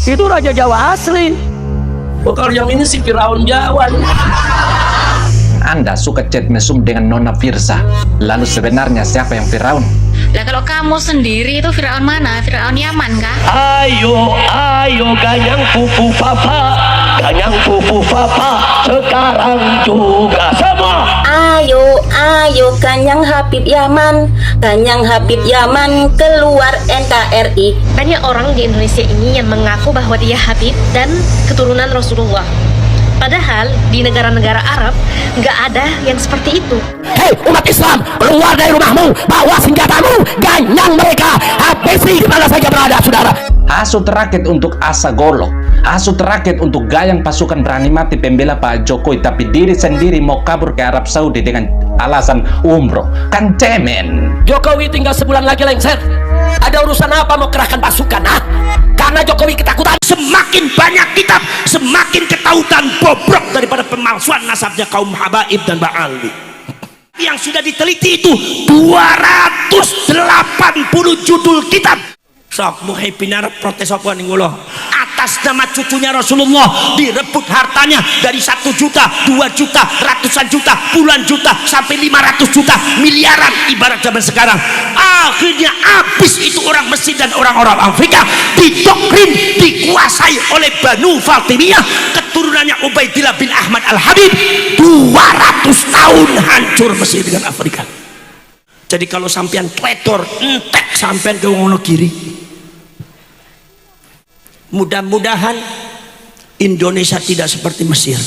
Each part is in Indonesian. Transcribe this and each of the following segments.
Itu Raja Jawa asli. Bukan yang ini si Firaun Jawa. Anda suka chat mesum dengan Nona Firsa. Lalu sebenarnya siapa yang Firaun? Lah kalau kamu sendiri itu Firaun mana? Firaun Yaman kah? Ayo, ayo ganyang pupu papa, sekarang juga semua. Ayo Ganyang Habib Yaman, Ganyang Habib Yaman keluar NKRI. Banyak orang di Indonesia ini yang mengaku bahwa dia Habib dan keturunan Rasulullah. Padahal di negara-negara Arab nggak ada yang seperti itu. Hei umat Islam, keluar dari rumahmu, bawa senjatamu, ganyang mereka, habisi di mana saja berada, saudara. Hasut rakyat untuk asa golok, hasut rakyat untuk gayang pasukan berani mati pembela Pak Jokowi, tapi diri sendiri mau kabur ke Arab Saudi dengan alasan umroh. Kan cemen. Jokowi tinggal sebulan lagi lengser. Ada urusan apa mau kerahkan pasukan, ah? Karena Jokowi ketakutan. Semakin banyak kitab, semakin ketahuan bobrok daripada pemalsuan nasabnya kaum Habaib dan Ba'ali. Yang sudah diteliti itu 280 judul kitab. Sok muhai pinar protes apa ning kula. Atas nama cucunya Rasulullah direbut hartanya dari 1 juta, 2 juta, ratusan juta, puluhan juta, sampai 500 juta, miliaran ibarat zaman sekarang. Akhirnya habis itu orang Mesir dan orang-orang Afrika didoktrin, dikuasai oleh Banu Fatimiyah, keturunannya Ubaidillah bin Ahmad Al-Habib. 200 tahun hancur Mesir dengan Afrika. Jadi kalau sampean kletor entek sampean ke Wonogiri. Mudah-mudahan Indonesia tidak seperti Mesir.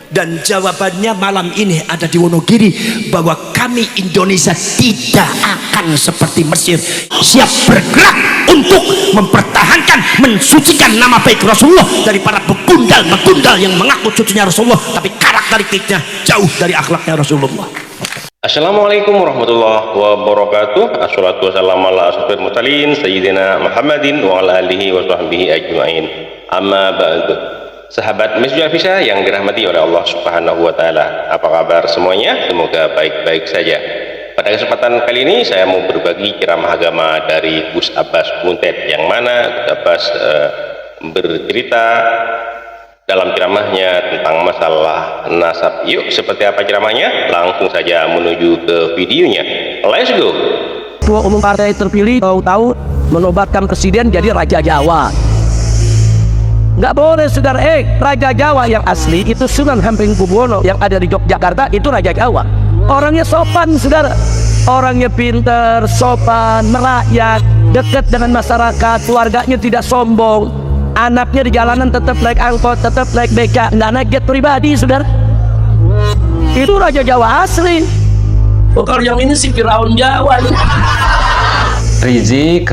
Dan jawabannya malam ini ada di Wonogiri, bahwa kami Indonesia tidak akan seperti Mesir. Siap bergerak untuk mempertahankan, mensucikan nama baik Rasulullah dari para begundal-begundal yang mengaku cucunya Rasulullah tapi karakteristiknya jauh dari akhlaknya Rasulullah. Assalamualaikum warahmatullahi wabarakatuh. Assalatu wassalamu ala asyrafil mursalin sayyidina Muhammadin wa ala alihi wa sahbihi ajmain. Amma ba'du. Sahabat Masjid Afisa yang dirahmati oleh Allah Subhanahu wa taala. Apa kabar semuanya? Semoga baik-baik saja. Pada kesempatan kali ini saya mau berbagi ceramah agama dari Gus Abbas Buntet, yang mana Gus Abbas bercerita dalam ceramahnya tentang masalah nasab. Yuk, seperti apa ceramahnya? Langsung saja menuju ke videonya. Let's go. Ketua umum partai terpilih tahu-tahu menobatkan presiden jadi Raja Jawa. Nggak boleh, saudara. Raja Jawa yang asli itu Sunan Hamengkubuwono yang ada di Yogyakarta, itu Raja Jawa. Orangnya sopan, saudara. Orangnya pinter, sopan, merakyat, dekat dengan masyarakat, keluarganya tidak sombong. Anaknya di jalanan tetap naik angkot, tetap naik beca, nggak naik jet pribadi, saudara. Itu Raja Jawa asli. Bukan yang ini si Firaun Jawa. Rizik.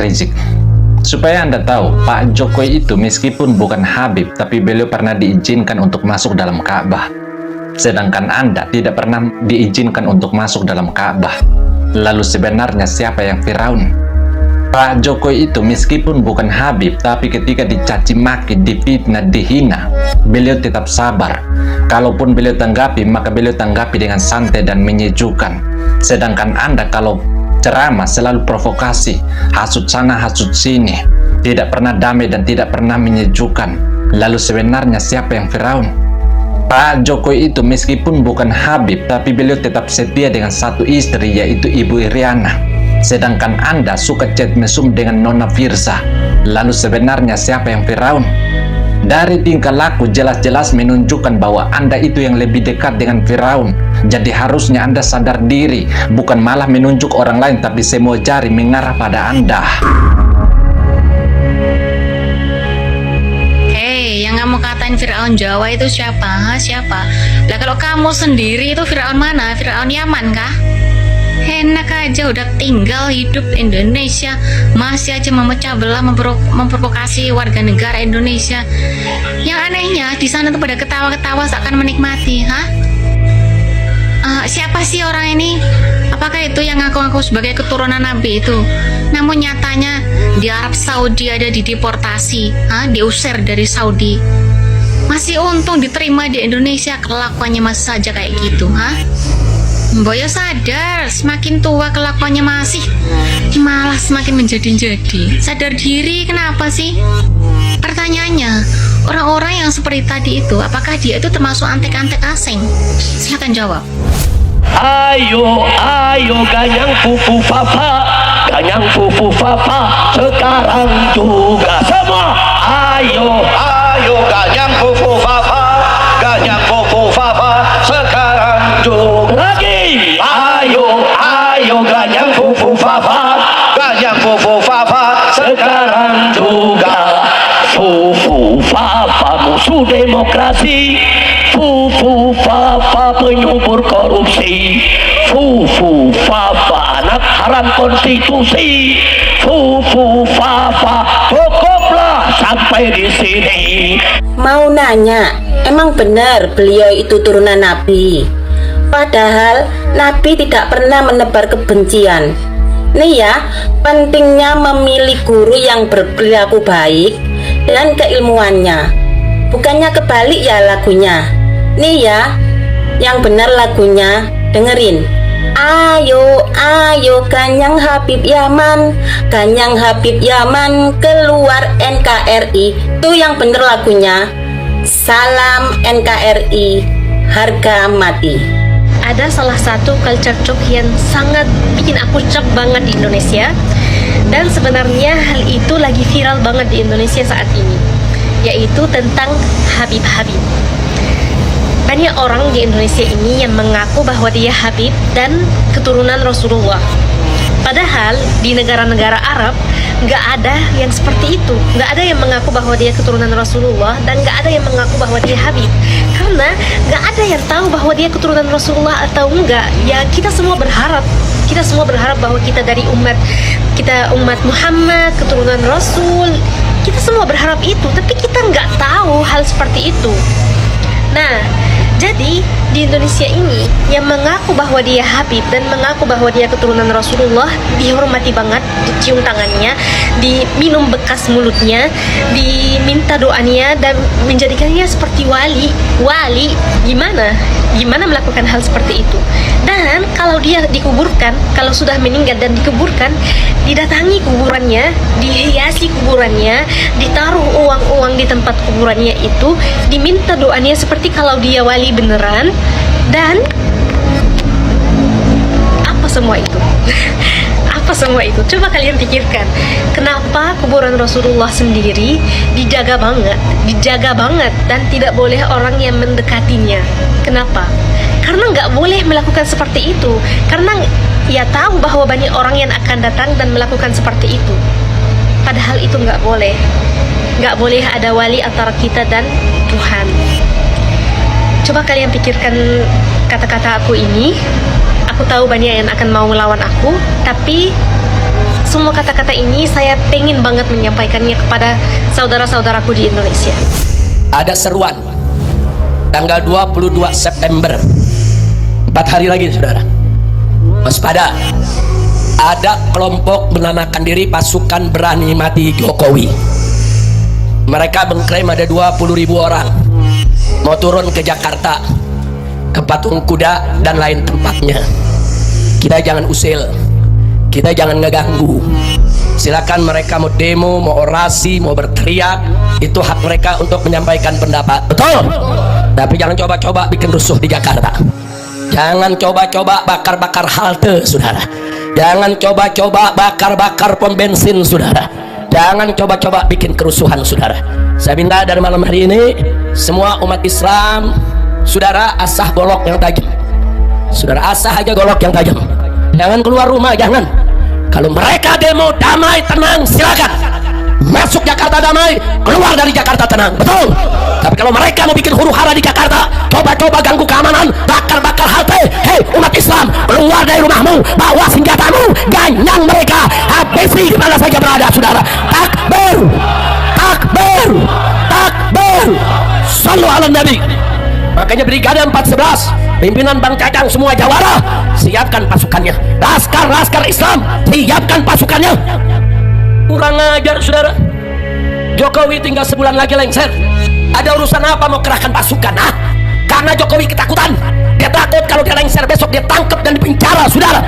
Supaya Anda tahu, Pak Jokowi itu meskipun bukan Habib, tapi beliau pernah diizinkan untuk masuk dalam Ka'bah. Sedangkan Anda tidak pernah diizinkan untuk masuk dalam Ka'bah. Lalu sebenarnya siapa yang Firaun? Pak Jokowi itu meskipun bukan Habib, tapi ketika dicaci maki, difitnah, dihina, beliau tetap sabar. Kalaupun beliau tanggapi, maka beliau tanggapi dengan santai dan menyejukkan. Sedangkan Anda kalau ceramah selalu provokasi, hasut sana hasut sini, tidak pernah damai dan tidak pernah menyejukkan. Lalu sebenarnya siapa yang Firaun? Pak Jokowi itu meskipun bukan Habib, tapi beliau tetap setia dengan satu istri, yaitu Ibu Iriana. Sedangkan Anda suka chat mesum dengan Nona Firsa. Lalu sebenarnya siapa yang Firaun? Dari tingkah laku jelas-jelas menunjukkan bahwa Anda itu yang lebih dekat dengan Firaun. Jadi harusnya Anda sadar diri, bukan malah menunjuk orang lain, tapi semua jari mengarah pada Anda. Hei, yang kamu katain Firaun Jawa itu siapa? Ha, siapa? Lah kalau kamu sendiri itu Firaun mana? Firaun Yaman kah? Enak aja udah tinggal hidup Indonesia, masih aja memecah belah, memprovokasi warga negara Indonesia. Yang anehnya di sana tuh pada ketawa-ketawa seakan menikmati. Siapa sih orang ini? Apakah itu yang ngaku-ngaku sebagai keturunan Nabi itu? Namun nyatanya di Arab Saudi ada dideportasi, diusir dari Saudi. Masih untung diterima di Indonesia, kelakuannya masih saja kayak gitu. Boyo sadar, semakin tua kelakuannya malah semakin menjadi-jadi. Sadar diri, kenapa sih? pertanyaannya, orang-orang yang seperti tadi itu, apakah dia itu termasuk antek-antek asing? Silakan jawab. Ayo, ayo ganyang fufu papa, ganyang fufu papa, sekarang juga semua. Ayo, Ayo ganyang fufu papa, ganyang fufu papa, sekarang juga. lagi. Ayo, ayo ganyang fufu papa, Ganyang fufu papa, sekarang juga. Fufu papa musuh demokrasi, fufu papa penyubur korupsi, fufu papa anak haram konstitusi, fufu papa cukuplah sampai di sini. Mau nanya, emang benar beliau itu turunan Nabi? Padahal Nabi tidak pernah menebar kebencian. Nih ya, pentingnya memilih guru yang berperilaku baik dan keilmuannya. Bukannya kebalik ya lagunya. Nih ya, yang benar lagunya, dengerin. Ayo, ayo ganyang Habib Yaman, ganyang Habib Yaman, keluar NKRI. Itu yang bener lagunya. Salam NKRI, harga mati. Ada salah satu culture shock yang sangat bikin aku shock banget di Indonesia, dan sebenarnya hal itu lagi viral banget di Indonesia saat ini, yaitu tentang Habib-Habib. Banyak orang di Indonesia ini yang mengaku bahwa dia Habib dan keturunan Rasulullah. Padahal di negara-negara Arab nggak ada yang seperti itu. Nggak ada yang mengaku bahwa dia keturunan Rasulullah, dan nggak ada yang mengaku bahwa dia Habib. Karena nggak ada yang tahu bahwa dia keturunan Rasulullah atau enggak. Ya kita semua berharap bahwa kita dari umat Muhammad, keturunan Rasul. Kita semua berharap itu, tapi kita nggak tahu hal seperti itu. Nah, jadi di Indonesia ini yang mengaku bahwa dia Habib dan mengaku bahwa dia keturunan Rasulullah dihormati banget, dicium tangannya, diminum bekas mulutnya, diminta doanya, dan menjadikannya seperti wali. Gimana melakukan hal seperti itu? Dan kalau dia dikuburkan, kalau sudah meninggal dan dikuburkan, didatangi kuburannya, dihiasi kuburannya, ditaruh uang-uang di tempat kuburannya itu, diminta doanya seperti kalau dia wali beneran. Dan apa semua itu? Apa semua itu? Coba kalian pikirkan, kenapa kuburan Rasulullah sendiri dijaga banget dan tidak boleh orang yang mendekatinya? Kenapa? Karena nggak boleh melakukan seperti itu. Karena ia tahu bahwa banyak orang yang akan datang dan melakukan seperti itu. Padahal itu nggak boleh. Nggak boleh ada wali antara kita dan Tuhan. Coba kalian pikirkan kata-kata aku ini. Aku tahu banyak yang akan mau melawan aku, tapi semua kata-kata ini saya pengen banget menyampaikannya kepada saudara-saudaraku di Indonesia. Ada seruan tanggal 22 September, 4 hari lagi saudara. Waspada, ada kelompok menamakan diri pasukan berani mati Jokowi. Mereka mengklaim ada 20.000 orang mau turun ke Jakarta, ke Patung Kuda dan lain tempatnya. Kita jangan usil, kita jangan ngeganggu. Silakan mereka mau demo, mau orasi, mau berteriak, itu hak mereka untuk menyampaikan pendapat, betul. Tapi jangan coba-coba bikin rusuh di Jakarta. Jangan coba-coba bakar-bakar halte, saudara. Jangan coba-coba bakar-bakar pom bensin, saudara. Jangan coba-coba bikin kerusuhan, saudara. Saya minta dari malam hari ini, semua umat Islam, saudara, asah golok yang tajam. Saudara, asah aja golok yang tajam. Jangan keluar rumah, jangan. Kalau mereka demo damai, tenang, silakan. Masuk Jakarta damai, keluar dari Jakarta tenang, betul. Tapi kalau mereka mau bikin huru-hara di Jakarta, coba-coba ganggu keamanan, bakar-bakar halte, hei umat Islam, keluar dari rumahmu, bawa senjatamu, ganyang mereka, habisi di mana saja berada, saudara. Takbir, takbir, takbir, sallu ala nabi. Makanya Brigade 411, pimpinan Bang Cacang semua jawara, siapkan pasukannya. Laskar Islam, siapkan pasukannya. Kurang ajar, saudara. Jokowi tinggal sebulan lagi lengser. Ada urusan apa mau kerahkan pasukan? Karena Jokowi ketakutan. Dia takut kalau dia lengser besok dia tangkap dan dipenjara, saudara.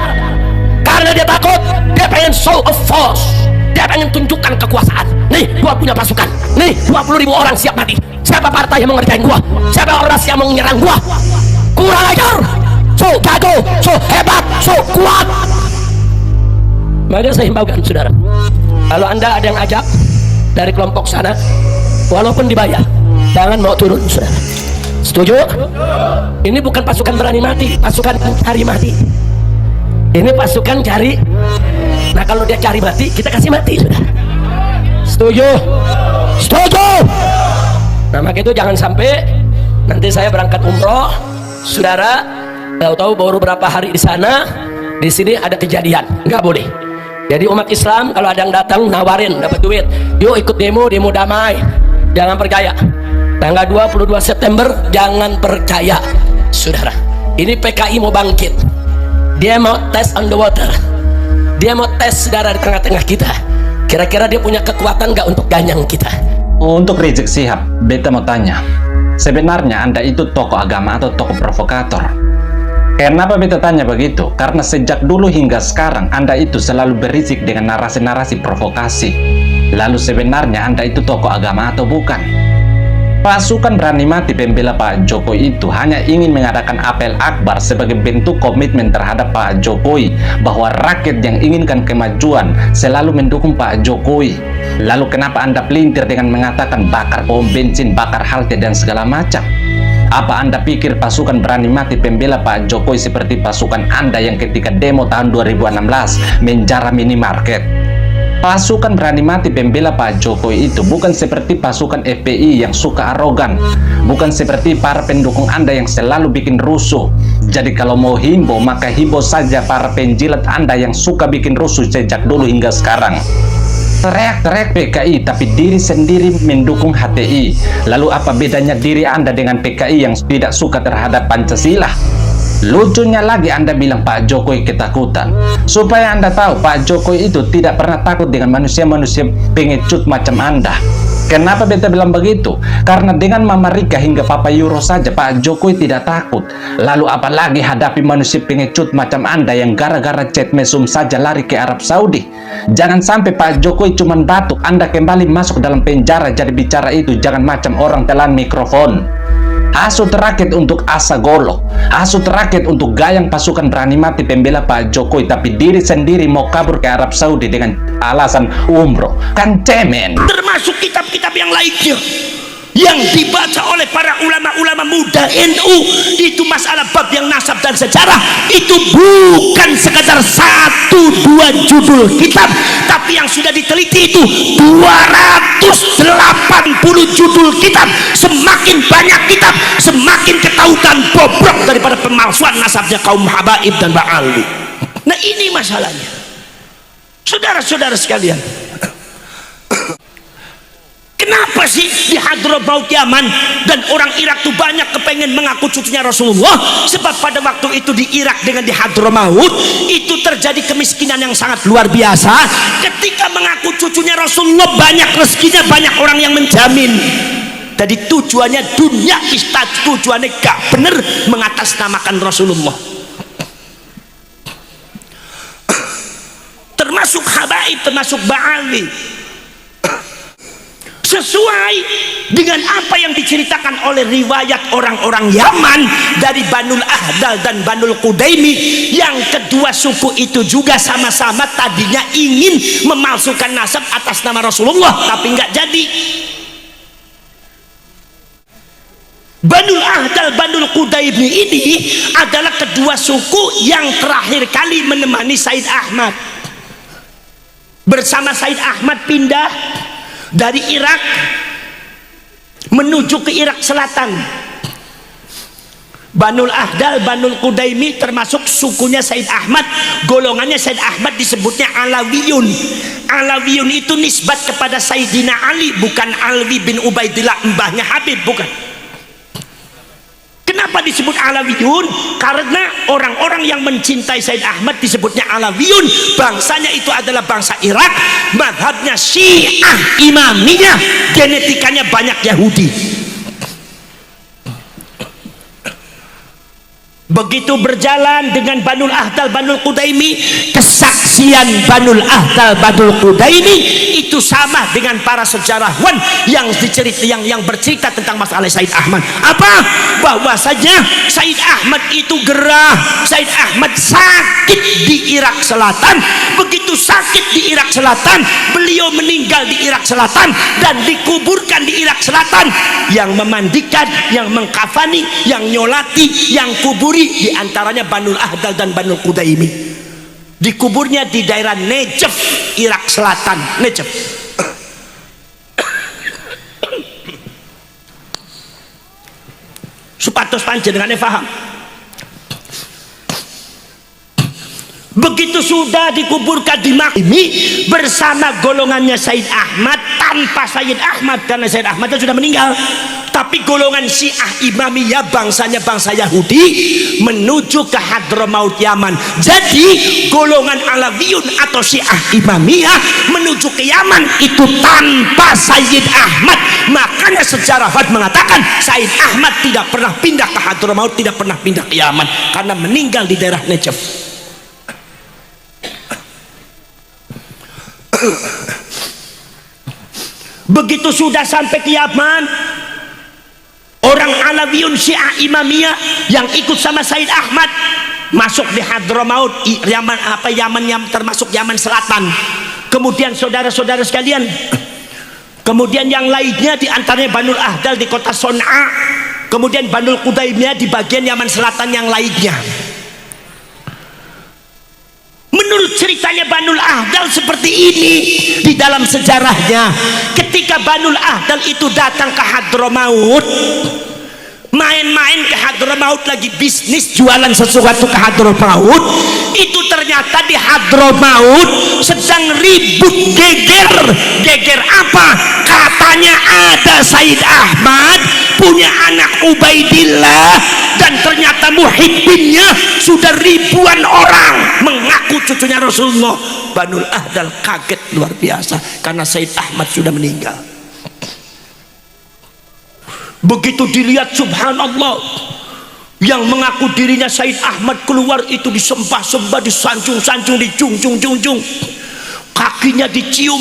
Karena dia takut, dia pengen show of force. Dia pengen tunjukkan kekuasaan. Nih, gua punya pasukan. Nih, 20.000 orang siap mati. Siapa partai yang mau ngerjain gua? Siapa ormas yang mau menyerang gua? Kurang ajar. So jago, so hebat, so kuat. Maka saya himbaukan saudara, kalau anda ada yang ajak dari kelompok sana, walaupun dibayar, jangan mau turun saudara. Setuju? Ini bukan pasukan berani mati, pasukan cari mati. Ini pasukan cari. Nah kalau dia cari mati, kita kasih mati saudara. Setuju? Setuju? Nah maka itu jangan sampai nanti saya berangkat umroh, saudara tahu-tahu baru beberapa hari di sana, di sini ada kejadian. Nggak boleh. Jadi umat Islam kalau ada yang datang nawarin dapat duit, yuk ikut demo damai, jangan percaya. Tanggal 22 September jangan percaya saudara. Ini PKI mau bangkit, dia mau tes on the water, dia mau tes saudara di tengah-tengah kita, kira-kira dia punya kekuatan nggak untuk ganyang kita. Untuk Rizik Syihab, beta mau tanya, sebenarnya anda itu tokoh agama atau tokoh provokator? Kenapa beta tanya begitu? Karena sejak dulu hingga sekarang anda itu selalu berisik dengan narasi-narasi provokasi. Lalu sebenarnya anda itu tokoh agama atau bukan? Pasukan Berani Mati pembela Pak Jokowi itu hanya ingin mengadakan apel akbar sebagai bentuk komitmen terhadap Pak Jokowi, bahwa rakyat yang inginkan kemajuan selalu mendukung Pak Jokowi. Lalu kenapa anda pelintir dengan mengatakan bakar pom bensin, bakar halte dan segala macam? Apa anda pikir pasukan Berani Mati pembela Pak Jokowi seperti pasukan anda yang ketika demo tahun 2016 menjara minimarket? Pasukan Berani Mati pembela Pak Jokowi itu bukan seperti pasukan FPI yang suka arogan, bukan seperti para pendukung anda yang selalu bikin rusuh. Jadi kalau mau himbau, maka himbau saja para penjilat anda yang suka bikin rusuh sejak dulu hingga sekarang. Teriak-teriak PKI tapi diri sendiri mendukung HTI. Lalu apa bedanya diri anda dengan PKI yang tidak suka terhadap Pancasila? Lucunya lagi anda bilang Pak Jokowi ketakutan. Supaya anda tahu, Pak Jokowi itu tidak pernah takut dengan manusia-manusia pengecut macam anda. Kenapa beta bilang begitu? Karena dengan Mama Rika hingga Papa Yuro saja Pak Jokowi tidak takut. Lalu apalagi hadapi manusia pengecut macam anda yang gara-gara chat mesum saja lari ke Arab Saudi. Jangan sampai Pak Jokowi cuman batuk, anda kembali masuk dalam penjara jadi bicara itu. Jangan macam orang telan mikrofon. Hasut rakyat untuk asa golok, hasut rakyat untuk gayang pasukan Berani Mati pembela Pak Jokowi, tapi diri sendiri mau kabur ke Arab Saudi dengan alasan umroh. Kan cemen. Termasuk kitab-kitab yang lainnya yang dibaca oleh para ulama-ulama muda NU, itu masalah bab yang nasab dan sejarah itu bukan sekadar 1-2 judul kitab, tapi yang sudah diteliti itu 280 judul kitab. Semakin banyak kitab, semakin ketahuan bobrok daripada pemalsuan nasabnya kaum habaib dan ba'ali. Nah ini masalahnya saudara-saudara sekalian. Kenapa sih di Hadramaut Yaman dan orang Irak tuh banyak kepengen mengaku cucunya Rasulullah? Sebab pada waktu itu di Irak dengan di Hadramaut itu terjadi kemiskinan yang sangat luar biasa. Ketika mengaku cucunya Rasulullah, banyak rezekinya, banyak orang yang menjamin. Jadi tujuannya dunia, tujuannya gak bener mengatasnamakan Rasulullah. Termasuk habaib, termasuk ba'ali, sesuai dengan apa yang diceritakan oleh riwayat orang-orang Yaman dari Banul Ahdal dan Banul Qudaimi. Yang kedua suku itu juga sama-sama tadinya ingin memalsukan nasab atas nama Rasulullah, tapi nggak jadi. Banul Ahdal, Banul Qudaimi ini adalah kedua suku yang terakhir kali menemani Said Ahmad. Bersama Said Ahmad pindah dari Irak menuju ke Irak Selatan. Banul Ahdal, Banul Qudaimi termasuk sukunya Said Ahmad. Golongannya Said Ahmad disebutnya Alawiyun. Alawiyun itu nisbat kepada Sayyidina Ali, bukan Alwi bin Ubaidillah mbahnya Habib, bukan. Kenapa disebut Alawiyun? Karena orang-orang yang mencintai Said Ahmad disebutnya Alawiyun. Bangsanya itu adalah bangsa Irak, madhabnya Syiah Imamiyah, genetikanya banyak Yahudi. Begitu berjalan dengan Banul Ahdal Banul Qudaimi, kesaksian Banul Ahdal Banul Qudaimi itu sama dengan para sejarawan yang bercerita tentang masalah Said Ahmad. Apa? Bahwasanya Said Ahmad itu gerah, Said Ahmad sakit di Irak Selatan. Begitu sakit di Irak Selatan, beliau meninggal di Irak Selatan dan dikuburkan di Irak Selatan. Yang memandikan, yang mengkafani, yang nyolati, yang kuburi di antaranya Banul Ahdal dan Banul Qudaimi. Dikuburnya di daerah Nejef, Irak Selatan. Nejef. Supados panjenengane paham. Begitu sudah dikuburkan di Makimi bersama golongannya Said Ahmad, tanpa Said Ahmad karena Said Ahmad sudah meninggal, tapi golongan Syiah Imamiyah bangsanya bangsa Yahudi menuju ke Hadramaut Yaman. Jadi golongan Alawiyun atau Syiah Imamiyah menuju ke Yaman itu tanpa Sayyid Ahmad. Makanya sejarawan mengatakan Said Ahmad tidak pernah pindah ke Hadramaut, tidak pernah pindah ke Yaman karena meninggal di daerah Najaf. Begitu sudah sampai ke Yaman, orang Alawiyun Syiah Imamiyah yang ikut sama Said Ahmad masuk di Hadramaut Yaman, Yaman yang termasuk Yaman Selatan. Kemudian saudara-saudara sekalian, kemudian yang lainnya di antaranya Banul Ahdal di kota Son'a, kemudian Banul Qudaimiyah di bagian Yaman Selatan yang lainnya. Menurut ceritanya Banul Ahdal seperti ini di dalam sejarahnya, ketika Banul Ahdal itu datang ke Hadramaut, main-main ke Hadramaut, lagi bisnis jualan sesuatu ke Hadramaut, itu ternyata di Hadramaut sedang ribut geger apa? Katanya ada Said Ahmad punya anak Ubaidillah dan ternyata muhibbinnya sudah ribuan orang mengaku cucunya Rasulullah. Banul Ahdal kaget luar biasa karena Said Ahmad sudah meninggal. Begitu dilihat, subhanallah, yang mengaku dirinya Said Ahmad keluar itu disembah-sembah, disanjung-sanjung, dijunjung-junjung, kakinya dicium.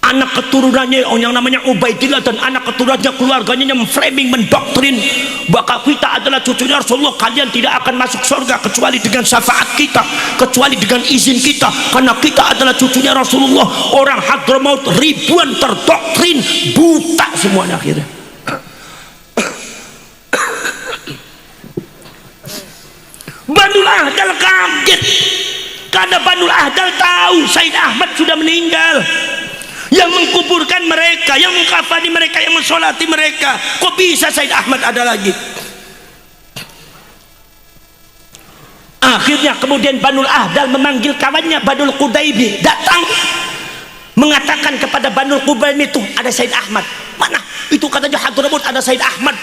Anak keturunannya yang namanya Ubaidillah dan anak keturunannya keluarganya yang framing, mendoktrin bahwa kita adalah cucunya Rasulullah, kalian tidak akan masuk surga kecuali dengan syafaat kita, kecuali dengan izin kita, karena kita adalah cucunya Rasulullah. Orang Hadramaut ribuan terdoktrin, buta semuanya akhirnya. Banul Ahdal kaget karena Banul Ahdal tahu Said Ahmad sudah meninggal. Yang mengkuburkan mereka, yang mengkafani mereka, yang mensolati mereka, kok bisa Said Ahmad ada lagi? Akhirnya kemudian Banul Ahdal memanggil kawannya Banul Qudaimi, datang mengatakan kepada Banul Qudaimi itu ada Said Ahmad. Mana? Itu katanya Hadramaut ada Said Ahmad.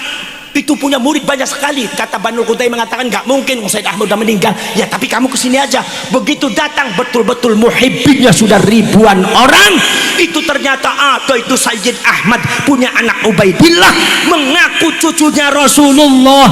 Itu punya murid banyak sekali. Kata Banul Qudaimi mengatakan nggak mungkin, Said Ahmad udah meninggal. Ya tapi kamu kesini aja. Begitu datang betul-betul muhibbinnya sudah ribuan orang. Itu ternyata ada itu Sayyid Ahmad punya anak Ubaidillah mengaku cucunya Rasulullah.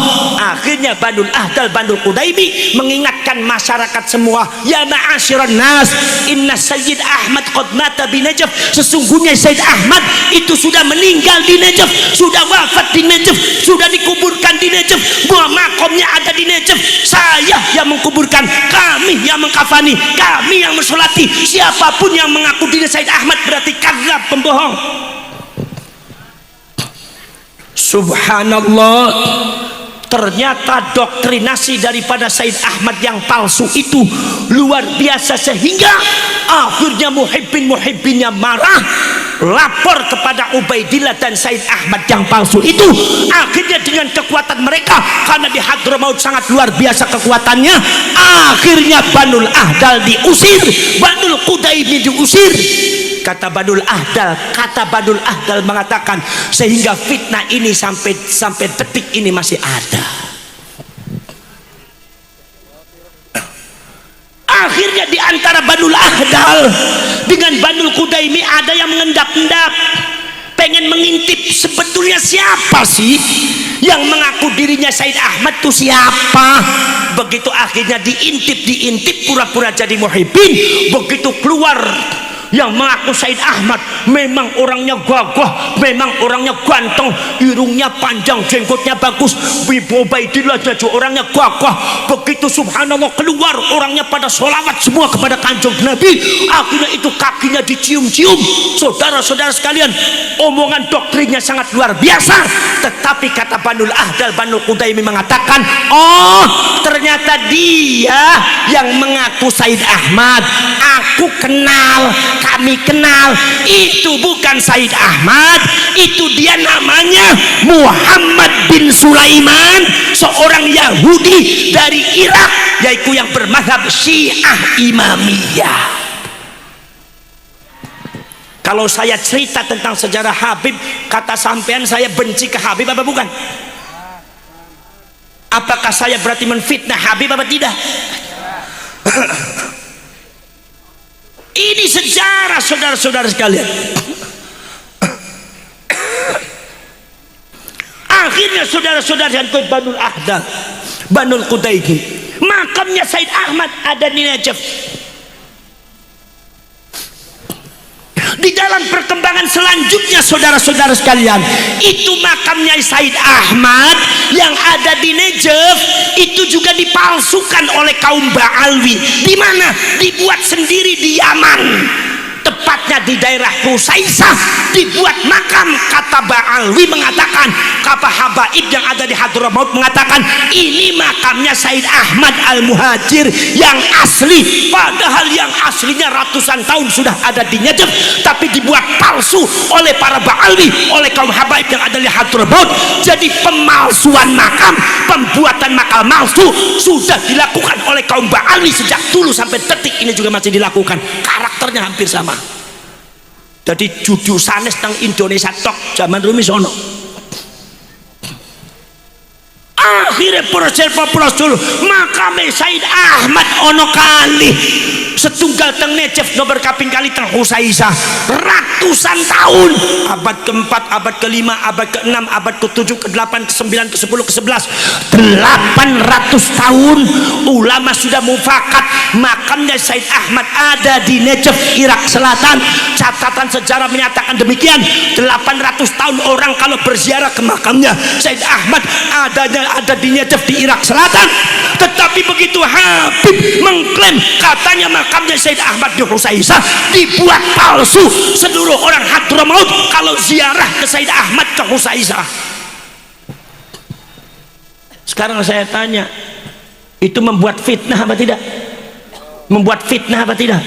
Akhirnya Banul Ahdal Banul Qudaimi mengingatkan masyarakat semua, ya ma'asyiran nas, inna Sayyid Ahmad qad mata bi Najaf. Sesungguhnya Sayyid Ahmad itu sudah meninggal di Najaf, sudah wafat di Najaf, sudah dikuburkan di Najaf, makomnya ada di Najaf. Saya yang mengkuburkan, kami yang mengkafani, kami yang mensolati. Siapapun yang mengaku diri Said Ahmad berarti kadzab, pembohong. Subhanallah, ternyata doktrinasi daripada Said Ahmad yang palsu itu luar biasa sehingga akhirnya muhibbinnya marah, lapor kepada Ubaidillah dan Said Ahmad yang palsu itu. Akhirnya dengan kekuatan mereka, karena di Hadramaut sangat luar biasa kekuatannya, akhirnya Banul Ahdal diusir, Banul Qudaimi diusir. Kata Banul Ahdal mengatakan, sehingga fitnah ini sampai detik ini masih ada. Akhirnya di antara Banul Ahdal dengan Banul Qudaimi ada yang mengendap-endap, pengen mengintip sebetulnya siapa sih yang mengaku dirinya Said Ahmad itu siapa. Begitu akhirnya diintip pura-pura jadi muhibbin, begitu keluar yang mengaku Said Ahmad memang orangnya gagah, memang orangnya ganteng, irungnya panjang, jenggotnya bagus, Ubaidillah jadi orangnya gagah. Begitu subhanallah keluar orangnya pada sholawat semua kepada kanjeng Nabi, akhirnya itu kakinya dicium-cium. Saudara-saudara sekalian, omongan doktrinnya sangat luar biasa. Tetapi kata Banul Ahdal, Banul Qudaimi mengatakan, oh ternyata dia yang mengaku Said Ahmad. Aku kenal, kami kenal, itu bukan Said Ahmad, itu dia namanya Muhammad bin Sulaiman, seorang Yahudi dari Irak, yaitu yang bermazhab Syiah Imamiyah. Kalau saya cerita tentang sejarah Habib, kata sampean saya benci ke Habib apa bukan? Apakah saya berarti menfitnah Habib apa tidak? Ini sejarah saudara-saudara sekalian. Akhirnya saudara-saudara yang ke Banul Ahdal, Banul Qudaimi, makamnya Said Ahmad ada di Najaf. Di dalam perkembangan selanjutnya saudara-saudara sekalian, itu makamnya Said Ahmad yang ada di Najaf itu juga dipalsukan oleh kaum Ba'alwi. Di mana? Dibuat sendiri di Yaman, tepatnya di daerah Husaisah, dibuat makam. Kata Ba'alwi mengatakan, kata habaib yang ada di Hadramaut mengatakan, ini makamnya Said Ahmad Al-Muhajir yang asli, padahal yang aslinya ratusan tahun sudah ada di Najaf, tapi dibuat palsu oleh para Ba'alwi, oleh kaum habaib yang ada di Hadramaut. Jadi pemalsuan makam, pembuatan makam palsu sudah dilakukan oleh kaum Ba'alwi sejak dulu sampai detik ini juga masih dilakukan. Karakternya hampir sama. Jadi judul sanes tentang Indonesia tok zaman Rumi sono. Akhirnya proses makam Said Ahmad ono kali setunggal teng Najaf nomor kaping kali teng Husaisah ratusan tahun, abad keempat, abad kelima, abad keenam, abad ke-7, ke-8, ke-9, ke-10, ke-11, 800 tahun ulama sudah mufakat makamnya Said Ahmad ada di Najaf, Irak Selatan. Catatan sejarah menyatakan demikian. 800 tahun orang kalau berziarah ke makamnya Said Ahmad ada di Najaf di Irak Selatan. Tetapi begitu Habib mengklaim katanya makamnya Said Ahmad di Husaisah, dibuat palsu. Seluruh orang Hadramaut kalau ziarah ke Said Ahmad ke Husaisah. Sekarang saya tanya, itu membuat fitnah apa tidak? Membuat fitnah apa tidak?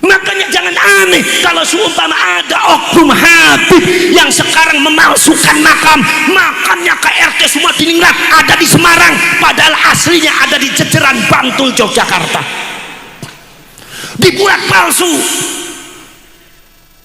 Makanya jangan aneh kalau seumpama ada oknum Habib yang sekarang memalsukan makamnya ke RT semua Diningrat ada di Semarang, padahal aslinya ada di Jejeran Bantul Yogyakarta. Dibuat palsu.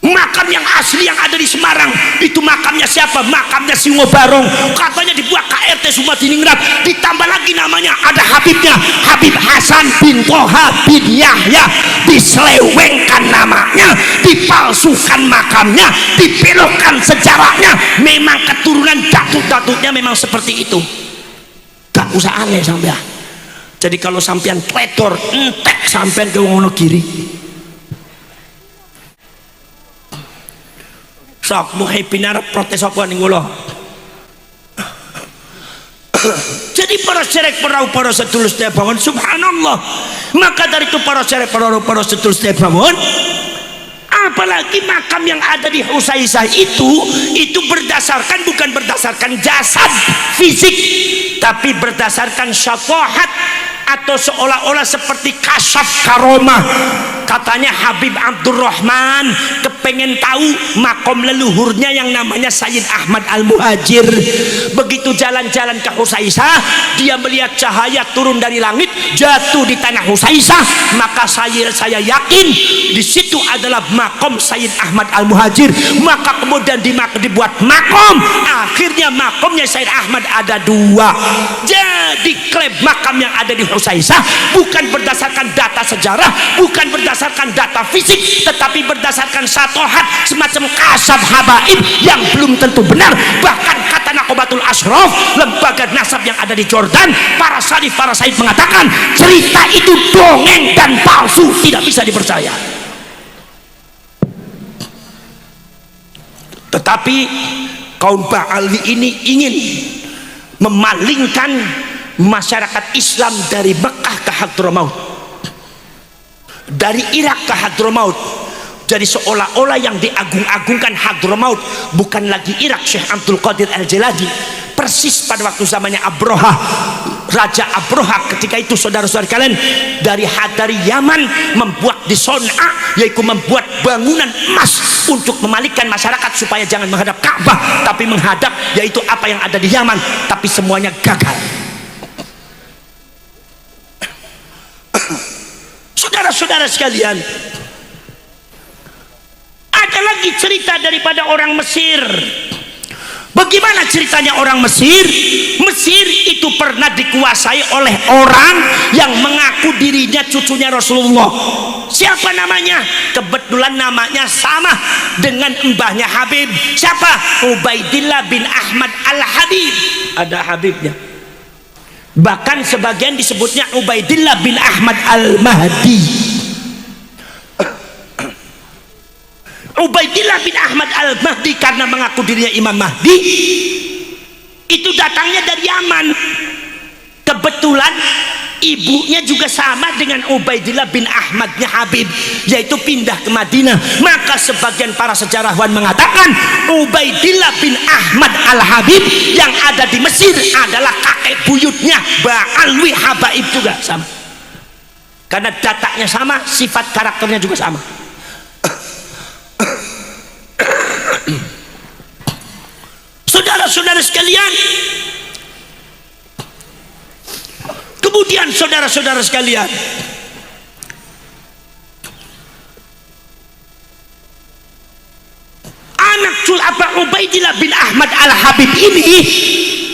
Makam yang asli yang ada di Semarang itu makamnya siapa? Makamnya Singo Barong, katanya dibuat KRT semua Diningrat, ditambah lagi namanya ada Habibnya, Habib Hasan bin Toha bin Yahya, diselewengkan namanya, dipalsukan makamnya, dibelokkan sejarahnya. Memang keturunan datut-datutnya memang seperti itu. Gak usah aneh sampean. Jadi kalau sampean kletor entek sampean ke Wonogiri, sok muhibbin arep protes apa ning kula. Jadi para syarek para sedulur sedaya bangun, subhanallah. Maka dari itu para syarek para sedulur sedaya bangun, apalagi makam yang ada di Husaisah itu berdasarkan, bukan berdasarkan jasad fisik, tapi berdasarkan syafaat atau seolah-olah seperti kasyaf karomah. Katanya Habib Abdurrahman kepengen tahu makom leluhurnya yang namanya Sayyid Ahmad Al-Muhajir. Begitu jalan-jalan ke Husaisah, dia melihat cahaya turun dari langit jatuh di tanah Husaisah, maka saya yakin di situ adalah makom Sayyid Ahmad Al-Muhajir. Maka kemudian dibuat makom. Akhirnya makomnya Sayyid Ahmad ada dua. Jadi klaim makam yang ada di Husaisah bukan berdasarkan data sejarah, bukan berdasarkan data fisik, tetapi berdasarkan satohat, semacam kasab habaib yang belum tentu benar. Bahkan kata Nakobatul Ashraf, lembaga nasab yang ada di Jordan, para syarif, para said mengatakan cerita itu dongeng dan palsu, tidak bisa dipercaya. Tetapi kaum Ba'alwi ini ingin memalingkan masyarakat Islam dari Mekah ke Hadramaut, dari Irak ke Hadramaut. Jadi seolah-olah yang diagung-agungkan Hadramaut bukan lagi Irak, Syekh Abdul Qadir Al-Jiladi. Persis pada waktu zamannya Abroha, Raja Abroha ketika itu, saudara-saudara kalian, dari Yaman membuat di Son'a, yaitu membuat bangunan emas untuk memalingkan masyarakat supaya jangan menghadap Ka'bah tapi menghadap yaitu apa yang ada di Yaman, tapi semuanya gagal. Saudara-saudara sekalian, ada lagi cerita daripada orang Mesir. Bagaimana ceritanya orang Mesir? Mesir itu pernah dikuasai oleh orang yang mengaku dirinya cucunya Rasulullah. Siapa namanya? Kebetulan namanya sama dengan mbahnya Habib. Siapa? Ubaidillah bin Ahmad Al-Habib. Ada Habibnya. Bahkan sebagian disebutnya Ubaidillah bin Ahmad Al-Mahdi. Ubaidillah bin Ahmad Al-Mahdi karena mengaku dirinya Imam Mahdi, itu datangnya dari Yaman. Kebetulan ibunya juga sama dengan Ubaidillah bin Ahmadnya Habib, yaitu pindah ke Madinah. Maka sebagian para sejarawan mengatakan Ubaidillah bin Ahmad Al-Habib yang ada di Mesir adalah kakek buyutnya Ba'alwi Habaib juga sama. Karena datanya sama, sifat karakternya juga sama. Saudara-saudara sekalian, kemudian saudara-saudara sekalian, anak Sul'aba Ubaidillah bin Ahmad Al-Habib ini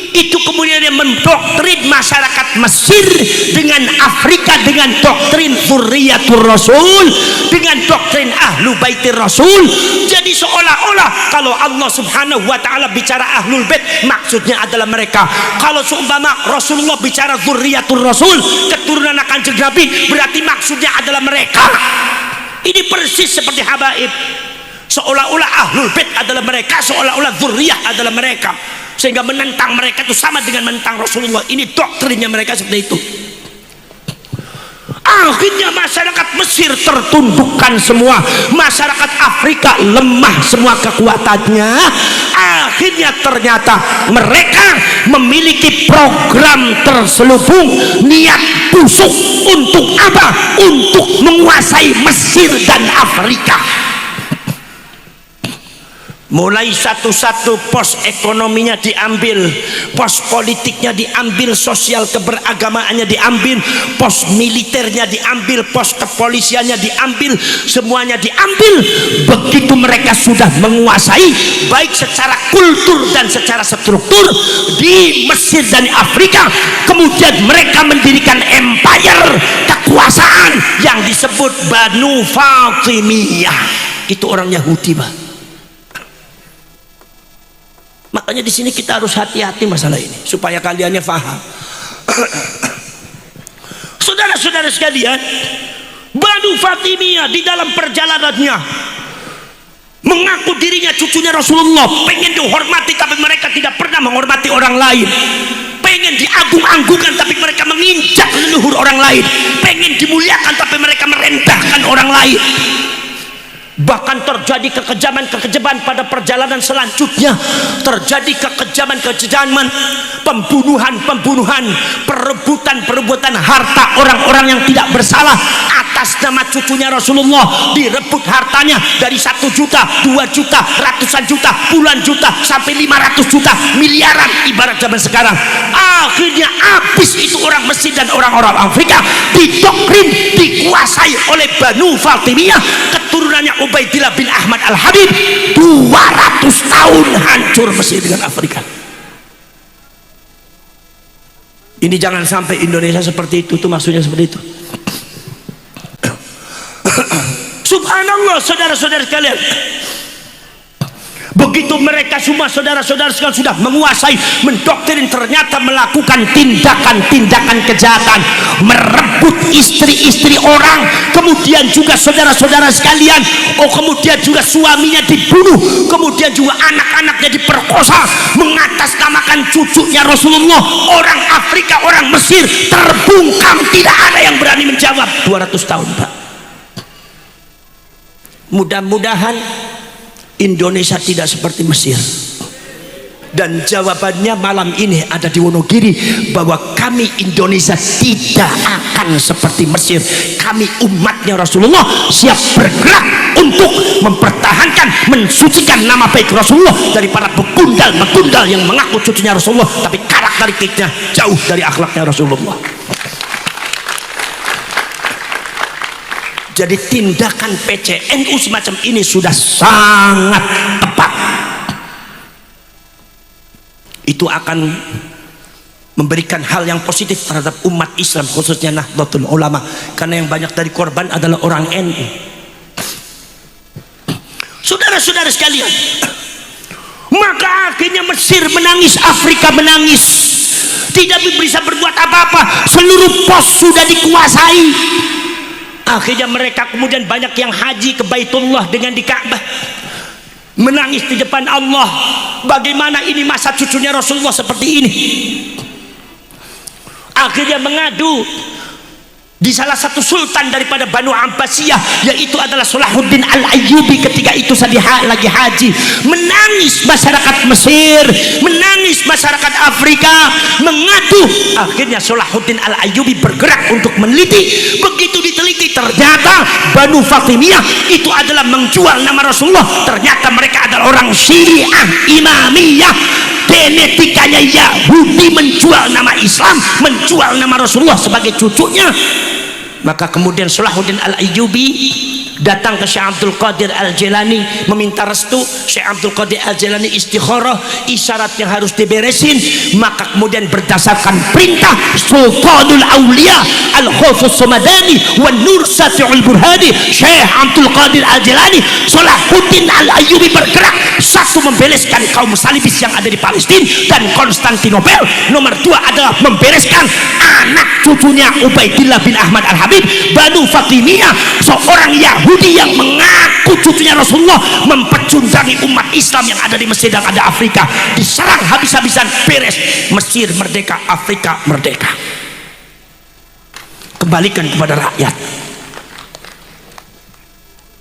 itu kemudian yang mendoktrin masyarakat Mesir dengan Afrika, dengan doktrin Dzurriyyatur Rasul, dengan doktrin Ahlu Baitir Rasul. Jadi seolah-olah kalau Allah Subhanahu wa taala bicara Ahlul Bait, maksudnya adalah mereka. Kalau seumpama Rasulullah bicara Dzurriyyatur Rasul, keturunan Kanjeng Nabi, berarti maksudnya adalah mereka. Ini persis seperti habaib. Seolah-olah Ahlul Bait adalah mereka, seolah-olah dzurriyyah adalah mereka, sehingga menentang mereka itu sama dengan menentang Rasulullah. Ini doktrinnya mereka seperti itu. Akhirnya masyarakat Mesir tertundukkan semua, masyarakat Afrika lemah semua kekuatannya. Akhirnya ternyata mereka memiliki program terselubung, niat busuk. Untuk apa? Untuk menguasai Mesir dan Afrika. Mulai satu-satu pos ekonominya diambil, pos politiknya diambil, sosial keberagamaannya diambil, pos militernya diambil, pos kepolisiannya diambil, semuanya diambil. Begitu mereka sudah menguasai baik secara kultur dan secara struktur di Mesir dan Afrika, kemudian mereka mendirikan empire kekuasaan yang disebut Banu Fatimiyah. Itu orang Yahudi, Pak. Makanya di sini kita harus hati-hati masalah ini supaya kaliannya paham. Saudara-saudara sekalian, Banu Fatimiyah di dalam perjalanannya mengaku dirinya cucunya Rasulullah, pengen dihormati tapi mereka tidak pernah menghormati orang lain. Pengen diagung-agungkan tapi mereka menginjak leluhur orang lain. Pengen dimuliakan tapi mereka merendahkan orang lain. Bahkan terjadi kekejaman-kekejaman pada perjalanan selanjutnya, terjadi kekejaman-kekejaman, pembunuhan-pembunuhan, perebutan harta orang-orang yang tidak bersalah atas nama cucunya Rasulullah. Direbut hartanya dari 1 juta, 2 juta, ratusan juta, puluhan juta, sampai 500 juta, miliaran ibarat zaman sekarang. Akhirnya habis itu orang Mesir dan orang-orang Afrika, didoktrin, dikuasai oleh Banu Fatimiyah, keturunannya Ubaidillah bin Ahmad Al-Habib. 200 tahun hancur Mesir dengan Afrika. Ini jangan sampai Indonesia seperti itu, tuh maksudnya seperti itu. Subhanallah, saudara-saudara sekalian, begitu mereka semua saudara-saudara sekalian sudah menguasai, mendoktrin, ternyata melakukan tindakan-tindakan kejahatan, merebut istri-istri orang, kemudian juga saudara-saudara sekalian, kemudian juga suaminya dibunuh, kemudian juga anak-anaknya diperkosa, mengatasnamakan cucunya Rasulullah. Orang Afrika, orang Mesir terbungkam, tidak ada yang berani menjawab. 200 tahun, Pak. Mudah-mudahan Indonesia tidak seperti Mesir, dan jawabannya malam ini ada di Wonogiri, bahwa kami Indonesia tidak akan seperti Mesir. Kami umatnya Rasulullah siap bergerak untuk mempertahankan, mensucikan nama baik Rasulullah dari para begundal yang mengaku cucunya Rasulullah tapi karakteristiknya jauh dari akhlaknya Rasulullah. Jadi tindakan PCNU semacam ini sudah sangat tepat. Itu akan memberikan hal yang positif terhadap umat Islam, khususnya Nahdlatul Ulama, karena yang banyak dari korban adalah orang NU. Saudara-saudara sekalian, maka akhirnya Mesir menangis, Afrika menangis, tidak bisa berbuat apa-apa, seluruh pos sudah dikuasai. Akhirnya mereka kemudian banyak yang haji ke Baitullah dengan di Ka'bah, menangis di depan Allah. Bagaimana ini masa cucunya Rasulullah seperti ini? Akhirnya mengadu di salah satu sultan daripada Banu Abbasiyah, yaitu adalah Salahuddin Al-Ayyubi. Ketika itu saya lagi haji, menangis masyarakat Mesir, menangis masyarakat Afrika, mengadu. Akhirnya Salahuddin Al-Ayyubi bergerak untuk meneliti. Begitu diteliti, ternyata Banu Fatimiyah itu adalah menjual nama Rasulullah. Ternyata mereka adalah orang Syiah Imamiyah, genetikanya Yahudi, menjual nama Islam, menjual nama Rasulullah sebagai cucunya. Maka kemudian Salahuddin Al-Ayyubi datang ke Syekh Abdul Qadir Al-Jilani meminta restu. Syekh Abdul Qadir Al-Jilani istikharah, isyaratnya harus diberesin. Maka kemudian berdasarkan perintah Sultanul Aulia Al-Khawfus Samadani wa Nur Sati'ul Burhani, Syekh Abdul Qadir Al-Jilani, Salahuddin Al-Ayyubi bergerak, satu, membereskan kaum salibis yang ada di Palestina dan Konstantinopel. Nomor 2 adalah membereskan anak cucunya Ubaidillah bin Ahmad Al-Habib, Banu Fatimiyah, seorang Yahudi yang mengaku cucunya Rasulullah, mempecundangi umat Islam yang ada di Mesir dan ada Afrika. Diserang habis-habisan, beres. Mesir merdeka, Afrika merdeka. Kembalikan kepada rakyat.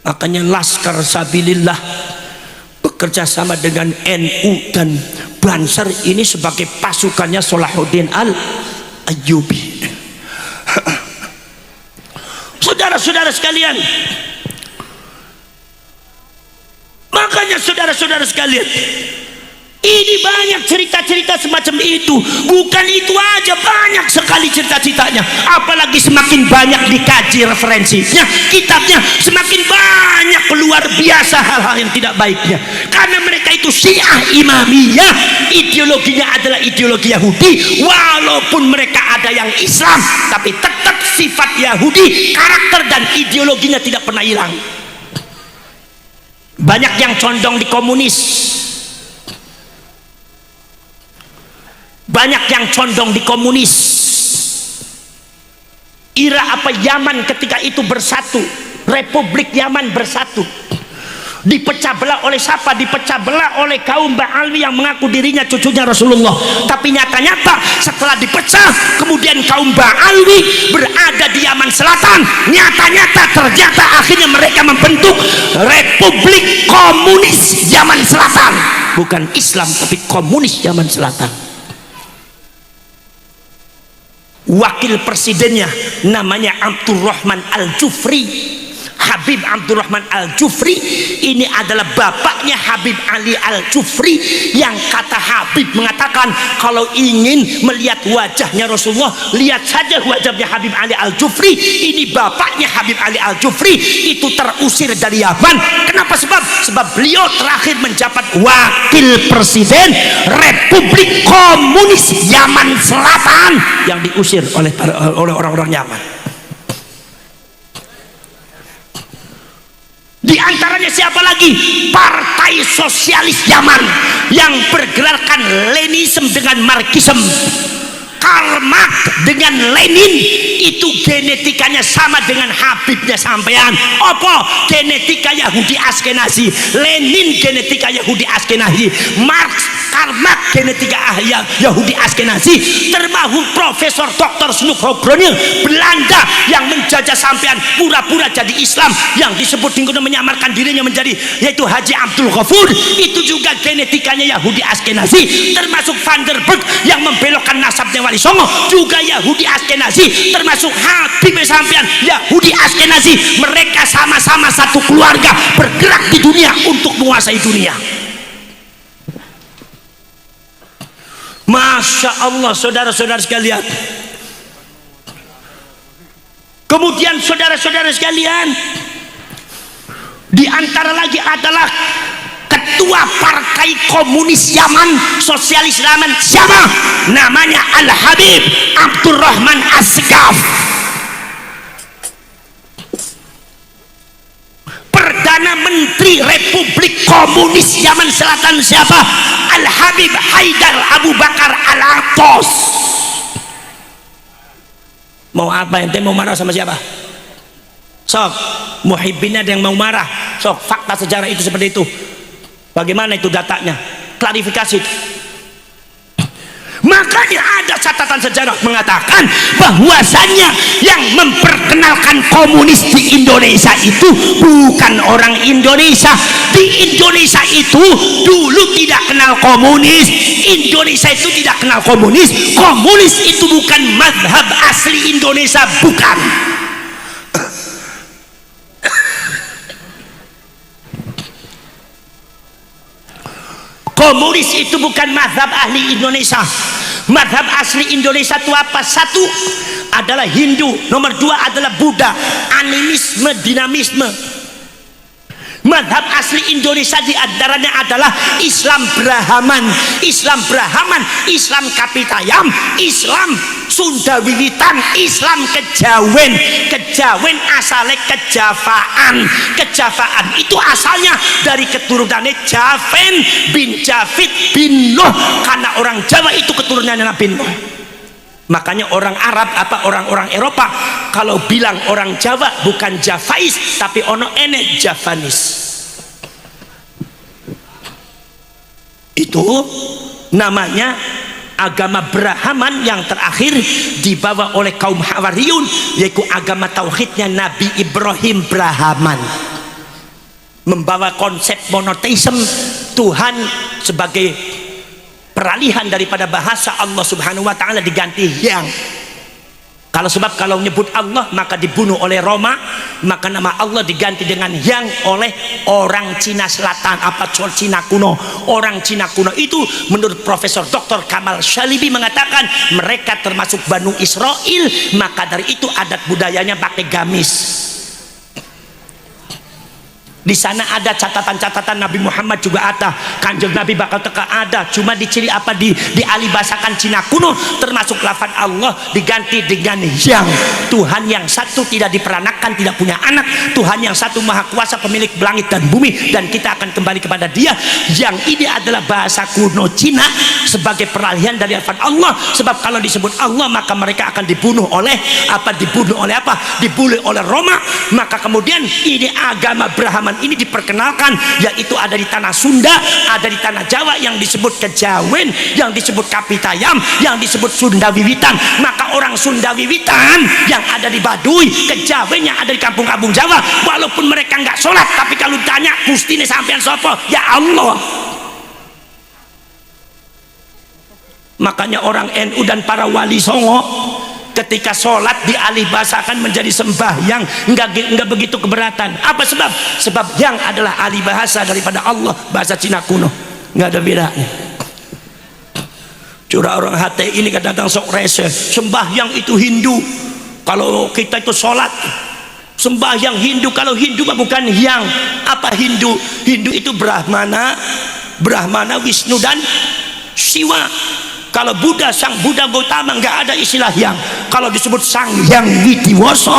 Makanya Laskar Sabilillah bekerja sama dengan NU dan Banser ini sebagai pasukannya Salahuddin Al-Ayyubi. Saudara-saudara sekalian, makanya saudara-saudara sekalian, ini banyak cerita-cerita semacam itu. Bukan itu aja, banyak sekali cerita-ceritanya. Apalagi semakin banyak dikaji referensinya, kitabnya, semakin banyak luar biasa hal-hal yang tidak baiknya. Karena mereka itu Syiah Imamiyah, ideologinya adalah ideologi Yahudi. Walaupun mereka ada yang Islam, tapi tetap sifat Yahudi, karakter dan ideologinya tidak pernah hilang. Banyak yang condong di komunis, banyak yang condong di komunis. Yaman ketika itu bersatu, Republik Yaman bersatu. Dipecah belah oleh siapa? Dipecah belah oleh kaum Ba'alwi yang mengaku dirinya cucunya Rasulullah. Tapi nyata-nyata setelah dipecah, kemudian kaum Ba'alwi berada di Yaman Selatan. Nyata-nyata ternyata akhirnya mereka membentuk Republik Komunis Yaman Selatan. Bukan Islam tapi komunis Yaman Selatan. Wakil presidennya namanya Abdurrahman Al-Jufri. Habib Abdurrahman Al-Jufri ini adalah bapaknya Habib Ali Al-Jufri, yang kata Habib mengatakan kalau ingin melihat wajahnya Rasulullah, lihat saja wajahnya Habib Ali Al-Jufri. Ini bapaknya Habib Ali Al-Jufri itu terusir dari Yaman. Kenapa? Sebab beliau terakhir menjabat wakil presiden Republik Komunis Yaman Selatan yang diusir oleh orang-orang Yaman. Di antaranya siapa lagi? Partai Sosialis Yaman yang bergerakkan Leninisme dengan Marxisme. Karl Marx dengan Lenin itu genetikanya sama dengan Habibnya sampean. Apa? Genetika Yahudi Askenazi. Lenin genetika Yahudi Askenazi. Karl Marx genetika Yahudi Askenazi. Termasuk Profesor Dr. Snoek Hobronil Belanda yang menjajah sampean pura-pura jadi Islam, yang disebut dengan menyamarkan dirinya menjadi yaitu Haji Abdul Ghafur, itu juga genetikanya Yahudi Askenazi. Termasuk Van der Berg yang membelokkan nasabnya Wali Songo juga Yahudi Askenazi. Termasuk Habib sampean Yahudi Askenazi. Mereka sama-sama satu keluarga bergerak di dunia untuk menguasai dunia. Masya Allah, saudara-saudara sekalian. Kemudian saudara-saudara sekalian, di antara lagi adalah ketua Partai Komunis Yaman, Sosialis Yaman, siapa? Namanya Al-Habib Abdurrahman As-Segaf. Perdana Menteri Republik Komunis Yaman Selatan siapa? Al-Habib Haidar Abu Bakar Al-Atos. Mau apa ente? Mau marah sama siapa? Sok, muhibbin ada yang mau marah. Sok, fakta sejarah itu seperti itu. Bagaimana itu datanya? Klarifikasi itu. Makanya ada catatan sejarah mengatakan bahwasannya yang memperkenalkan komunis di Indonesia itu bukan orang Indonesia. Di Indonesia itu dulu tidak kenal komunis. Indonesia itu tidak kenal komunis. Komunis itu bukan mazhab asli Indonesia, bukan. Komunis itu bukan mazhab ahli Indonesia. Mazhab asli Indonesia itu apa? Satu adalah Hindu, nomor dua adalah Buddha, animisme, dinamisme. Mazhab asli Indonesia di antaranya adalah Islam Brahman, Islam Brahman, Islam Kapitayam, Islam Sunda Wiwitan, Islam Kejawen. Kejawen asalnya Kejavaan. Kejavaan itu asalnya dari keturunannya Javen bin Javid bin Nuh, karena orang Jawa itu keturunannya Nabi Nuh. Makanya orang Arab apa orang-orang Eropa kalau bilang orang Jawa bukan Javais tapi ono ene Javanis. Itu namanya agama Brahman yang terakhir dibawa oleh kaum Hawariyun, yaitu agama tauhidnya Nabi Ibrahim Brahman. Membawa konsep monoteisme, Tuhan sebagai peralihan daripada bahasa Allah Subhanahu wa taala diganti yang. Kalau menyebut Allah maka dibunuh oleh Roma, maka nama Allah diganti dengan yang oleh orang Cina Selatan, apa Cina kuno. Orang Cina kuno itu menurut Profesor Dr. Kamal Shalibi mengatakan mereka termasuk Banu Israel, maka dari itu adat budayanya pakai gamis. Di sana ada catatan-catatan Nabi Muhammad juga ada, Kanjeng Nabi bakal teka ada, cuma diciri apa dialibasakan Cina kuno, termasuk lafaz Allah diganti dengan yang. Tuhan yang satu tidak diperanakan, tidak punya anak. Tuhan yang satu maha kuasa, pemilik langit dan bumi, dan kita akan kembali kepada Dia. Yang ini adalah bahasa kuno Cina sebagai peralihan dari lafaz Allah. Sebab kalau disebut Allah maka mereka akan dibunuh oleh apa? Dibunuh oleh Roma. Maka kemudian ini agama Brahman Islam ini diperkenalkan, yaitu ada di tanah Sunda, ada di tanah Jawa yang disebut Kejawen, yang disebut Kapitayam, yang disebut Sunda Wiwitan. Maka orang Sunda Wiwitan yang ada di Baduy, Kejawen yang ada di kampung-kampung Jawa, walaupun mereka nggak sholat, tapi kalau tanya Gustine sampean sopo, ya Allah. Makanya orang NU dan para wali songo ketika sholat dialih bahasakan menjadi sembahyang, nggak begitu keberatan. Apa sebab? Sebab yang adalah alih bahasa daripada Allah, bahasa Cina kuno, nggak ada bedanya. Curah orang HTI ini kadang-kadang sok rese, sembahyang itu Hindu, kalau kita itu sholat sembahyang Hindu. Kalau Hindu bukan yang apa Hindu? Hindu itu Brahmana, Wisnu dan Siwa. Kalau Buddha, sang Buddha Gautama, nggak ada istilah yang. Kalau disebut sang yang Widiwoso,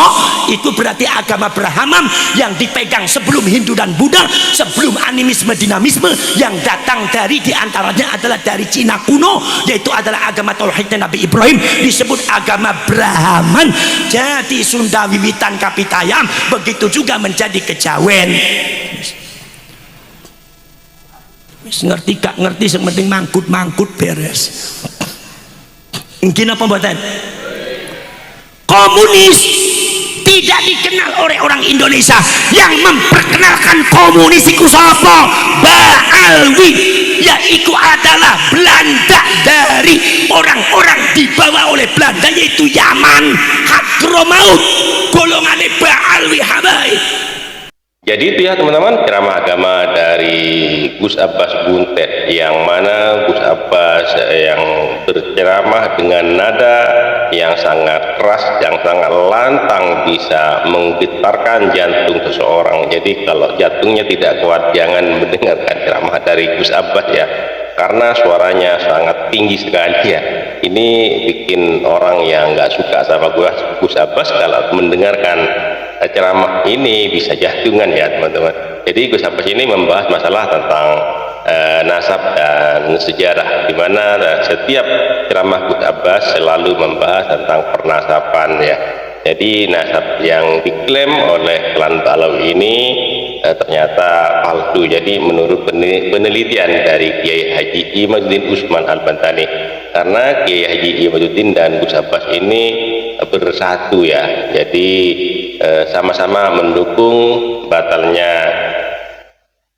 itu berarti agama Brahman yang dipegang sebelum Hindu dan Buddha, sebelum animisme dinamisme yang datang dari diantaranya adalah dari Cina kuno, yaitu adalah agama tauhidnya Nabi Ibrahim, disebut agama Brahman. Jadi Sunda Wiwitan Kapitayam, begitu juga menjadi Kejawen. Ngerti gak ngerti, sementing mangkut beres. Mungkin apa buatan? Komunis tidak dikenal oleh orang Indonesia. Yang memperkenalkan komunis itu siapa? Ba'alwi, yaitu adalah Belanda, dari orang-orang dibawa oleh Belanda, yaitu Yaman, Hadramaut, golongannya Ba'alwi Habaib. Jadi itu ya teman-teman, ceramah agama dari Gus Abbas Buntet, yang mana Gus Abbas yang berceramah dengan nada yang sangat keras, yang sangat lantang, bisa menggetarkan jantung seseorang. Jadi kalau jantungnya tidak kuat, jangan mendengarkan ceramah dari Gus Abbas ya, karena suaranya sangat tinggi sekali ya. Ini bikin orang yang nggak suka sama Gus Abbas kalau mendengarkan ceramah ini bisa jantungan ya teman-teman. Jadi Gus Abbas ini membahas masalah tentang nasab dan sejarah, di mana setiap ceramah Gus Abbas selalu membahas tentang pernasaban ya. Jadi nasab yang diklaim oleh klan Ba'alawi ini ternyata palsu. Jadi menurut penelitian dari Kiai Haji Imaduddin Usman Al-Bantani, karena Kiai Haji Imaduddin dan Gus Abbas ini bersatu ya, jadi sama-sama mendukung batalnya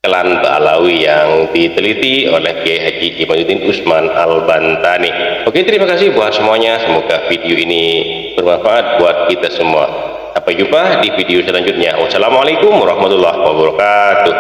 klan Ba'alawi yang diteliti oleh Kiai Haji Imaduddin Usman Al-Bantani. Oke, terima kasih buat semuanya, semoga video ini bermanfaat buat kita semua. Sampai jumpa di video selanjutnya. Wassalamualaikum warahmatullahi wabarakatuh.